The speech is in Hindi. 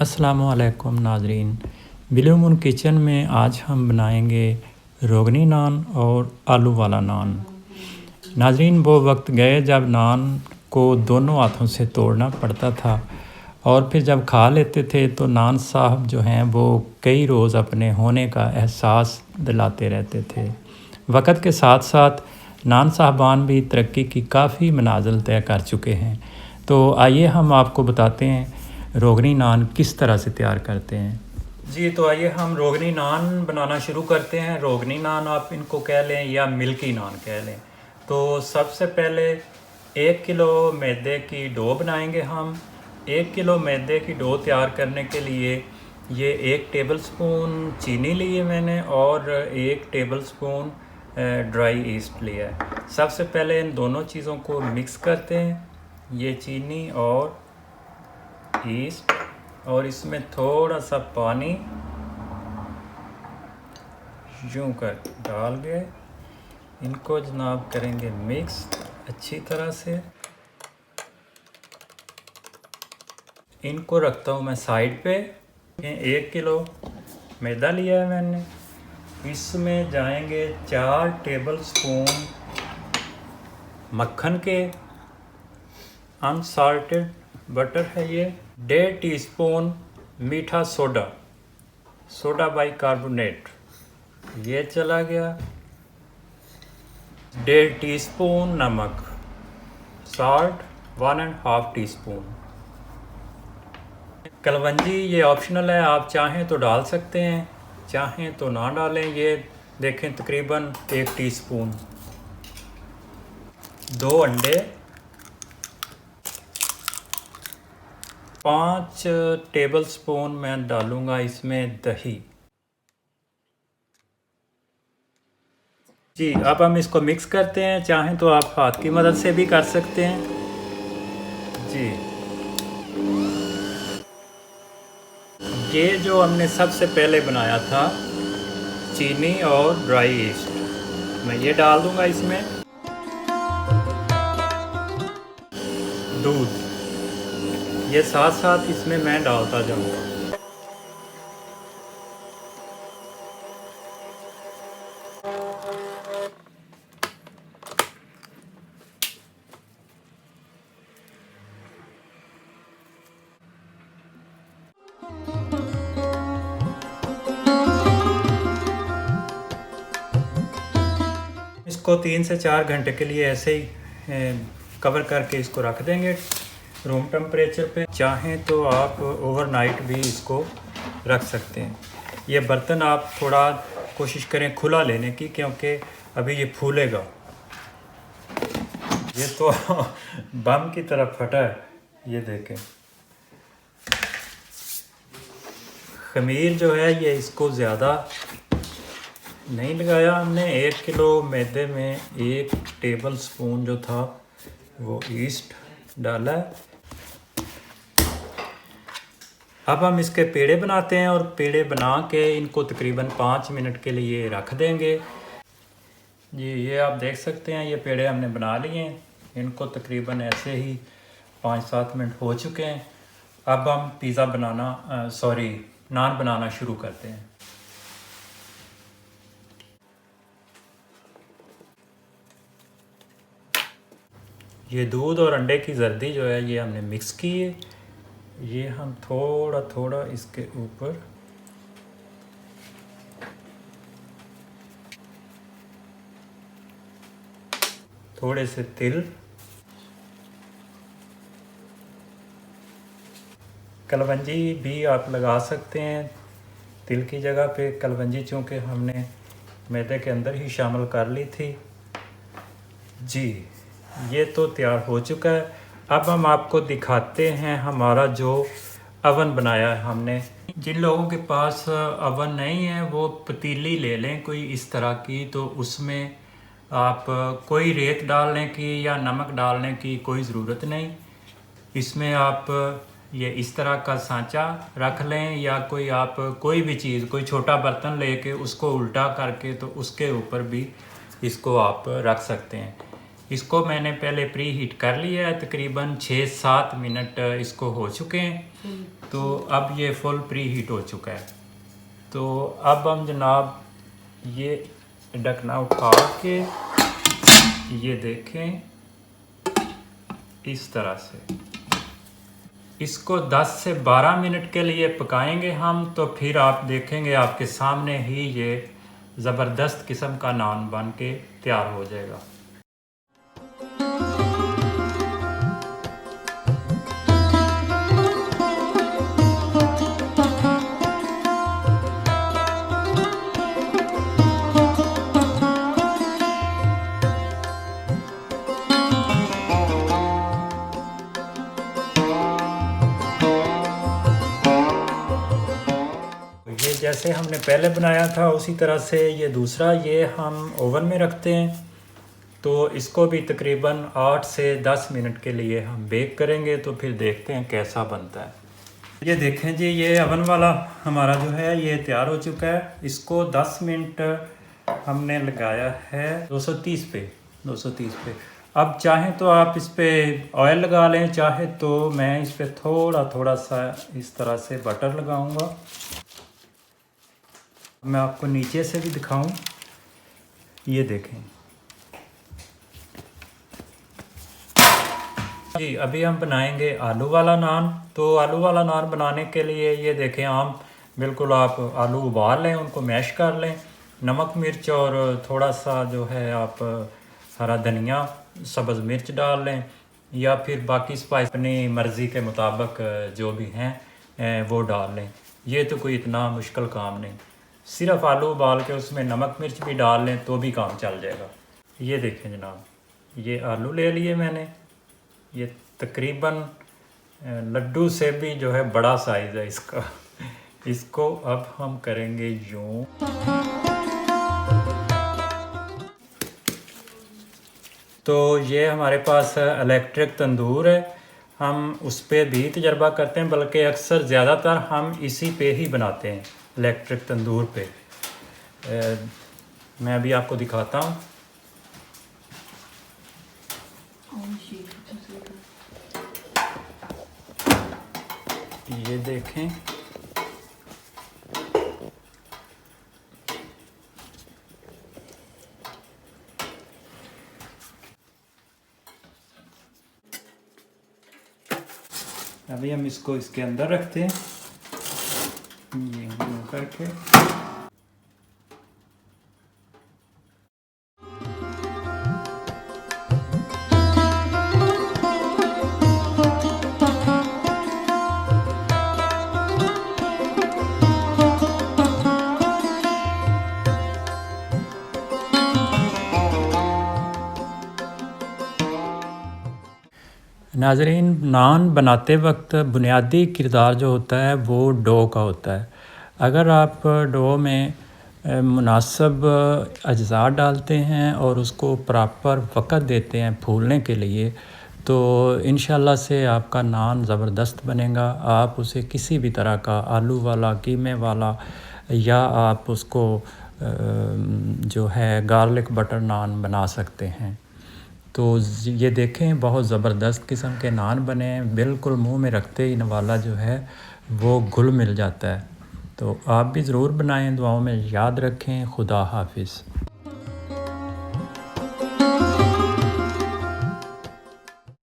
अस्सलामुअलैकुम नाज़रीन, ब्लू मून किचन में आज हम बनाएंगे रोगनी नान और आलू वाला नान। नाज़रीन, वो वक्त गए जब नान को दोनों हाथों से तोड़ना पड़ता था और फिर जब खा लेते थे तो नान साहब जो हैं वो कई रोज़ अपने होने का एहसास दिलाते रहते थे। वक्त के साथ साथ नान साहबान भी तरक्की की काफ़ी मनाजिल तय कर चुके हैं। तो आइए हम आपको बताते हैं रोगनी नान किस तरह से तैयार करते हैं। जी, तो आइए हम रोगनी नान बनाना शुरू करते हैं। रोगनी नान आप इनको कह लें या मिल्की नान कह लें। तो सबसे पहले 1 किलो मैदे की डो बनाएंगे हम। 1 किलो मैदे की डो तैयार करने के लिए ये 1 टेबलस्पून चीनी लिए मैंने और 1 टेबलस्पून ड्राई ईस्ट लिया है। सबसे पहले इन दोनों चीज़ों को मिक्स करते हैं, ये चीनी और ईस्ट, और इसमें थोड़ा सा पानी यूं कर डाल के इनको जनाब करेंगे मिक्स अच्छी तरह से। इनको रखता हूँ मैं साइड पे। 1 किलो मैदा लिया है मैंने, इसमें जाएंगे 4 टेबलस्पून मक्खन के, अनसाल्टेड बटर है ये। 1.5 टीस्पून मीठा सोडा बाइकार्बोनेट, ये चला गया। 1.5 टीस्पून नमक, साल्ट 1.5 टीस्पून। कलवंजी ये ऑप्शनल है, आप चाहें तो डाल सकते हैं, चाहें तो ना डालें। ये देखें तकरीबन 1 टीस्पून। 2 अंडे, 5 टेबलस्पून मैं डालूँगा इसमें दही। जी, अब हम इसको मिक्स करते हैं। चाहें तो आप हाथ की मदद से भी कर सकते हैं। जी, ये जो हमने सबसे पहले बनाया था चीनी और ड्राई ईस्ट, मैं ये डाल दूंगा इसमें। दूध, ये साथ साथ इसमें मैं डालता जाऊंगा। इसको 3 से 4 घंटे के लिए ऐसे ही कवर करके इसको रख देंगे रूम टेम्परेचर पे। चाहें तो आप ओवरनाइट भी इसको रख सकते हैं। ये बर्तन आप थोड़ा कोशिश करें खुला लेने की, क्योंकि अभी ये फूलेगा। ये तो बम की तरह फटा है, ये देखें। खमीर जो है ये इसको ज़्यादा नहीं लगाया हमने। 1 किलो मैदे में 1 टेबलस्पून जो था वो ईस्ट डाला है। अब हम इसके पेड़े बनाते हैं और पेड़े बना के इनको तकरीबन 5 मिनट के लिए रख देंगे। ये आप देख सकते हैं, ये पेड़े हमने बना लिए हैं। इनको तकरीबन ऐसे ही 5-7 मिनट हो चुके हैं। अब हम पिज़्ज़ा बनाना नान बनाना शुरू करते हैं। ये दूध और अंडे की जर्दी जो है ये हमने मिक्स की है। ये हम थोड़ा थोड़ा इसके ऊपर थोड़े से तिल, कलवंजी भी आप लगा सकते हैं तिल की जगह पे। कलवंजी चूँकि हमने मैदे के अंदर ही शामिल कर ली थी। जी, ये तो तैयार हो चुका है। अब हम आपको दिखाते हैं हमारा जो अवन बनाया है हमने। जिन लोगों के पास अवन नहीं है वो पतीली ले लें कोई इस तरह की, तो उसमें आप कोई रेत डालने की या नमक डालने की कोई ज़रूरत नहीं। इसमें आप ये इस तरह का सांचा रख लें, या कोई भी चीज़, कोई छोटा बर्तन लेके उसको उल्टा करके तो उसके ऊपर भी इसको आप रख सकते हैं। इसको मैंने पहले प्री हीट कर लिया है, तकरीबन 6-7 मिनट इसको हो चुके हैं। तो अब ये फुल प्री हीट हो चुका है। तो अब हम जनाब ये ढकना उठा के ये देखें इस तरह से इसको 10 से 12 मिनट के लिए पकाएंगे हम। तो फिर आप देखेंगे आपके सामने ही ये ज़बरदस्त किस्म का नान बन के तैयार हो जाएगा। ये जैसे हमने पहले बनाया था उसी तरह से ये दूसरा ये हम ओवन में रखते हैं। तो इसको भी तकरीबन 8 से 10 मिनट के लिए हम बेक करेंगे। तो फिर देखते हैं कैसा बनता है। ये देखें जी, ये ओवन वाला हमारा जो है ये तैयार हो चुका है। इसको 10 मिनट हमने लगाया है 230 पे। अब चाहें तो आप इस पर ऑयल लगा लें, चाहे तो मैं इस पर थोड़ा सा इस तरह से बटर लगाऊंगा। मैं आपको नीचे से भी दिखाऊं, ये देखें जी। अभी हम बनाएंगे आलू वाला नान। तो आलू वाला नान बनाने के लिए ये देखें आम बिल्कुल आप आलू उबाल लें, उनको मैश कर लें, नमक मिर्च और थोड़ा सा जो है आप हरा धनिया सब्ज़ मिर्च डाल लें, या फिर बाकी स्पाइस अपनी मर्ज़ी के मुताबिक जो भी हैं वो डाल लें। ये तो कोई इतना मुश्किल काम नहीं, सिर्फ आलू उबाल के उसमें नमक मिर्च भी डाल लें तो भी काम चल जाएगा। ये देखें जनाब, ये आलू ले लिए मैंने, ये तकरीबन लड्डू से भी जो है बड़ा साइज़ है इसका। इसको अब हम करेंगे यूँ। तो ये हमारे पास इलेक्ट्रिक तंदूर है, हम उस पर भी तजर्बा करते हैं, बल्कि अक्सर ज़्यादातर हम इसी पे ही बनाते हैं, इलेक्ट्रिक तंदूर पे। मैं अभी आपको दिखाता हूँ। ये देखें, अभी हम इसको इसके अंदर रखते हैं, ये यूँ करके। नाज़रीन, नान बनाते वक्त बुनियादी किरदार जो होता है वो डो का होता है। अगर आप डो में मुनासिब अज्ज़ा डालते हैं और उसको प्रॉपर वक़्त देते हैं फूलने के लिए, तो इंशाल्लाह से आपका नान ज़बरदस्त बनेगा। आप उसे किसी भी तरह का आलू वाला, कीमे वाला, या आप उसको जो है गार्लिक बटर नान बना सकते हैं। तो ये देखें, बहुत ज़बरदस्त किस्म के नान बने हैं, बिल्कुल मुंह में रखते ही नवाला जो है वो घुल मिल जाता है। तो आप भी ज़रूर बनाएं, दुआओं में याद रखें। खुदा हाफिज़।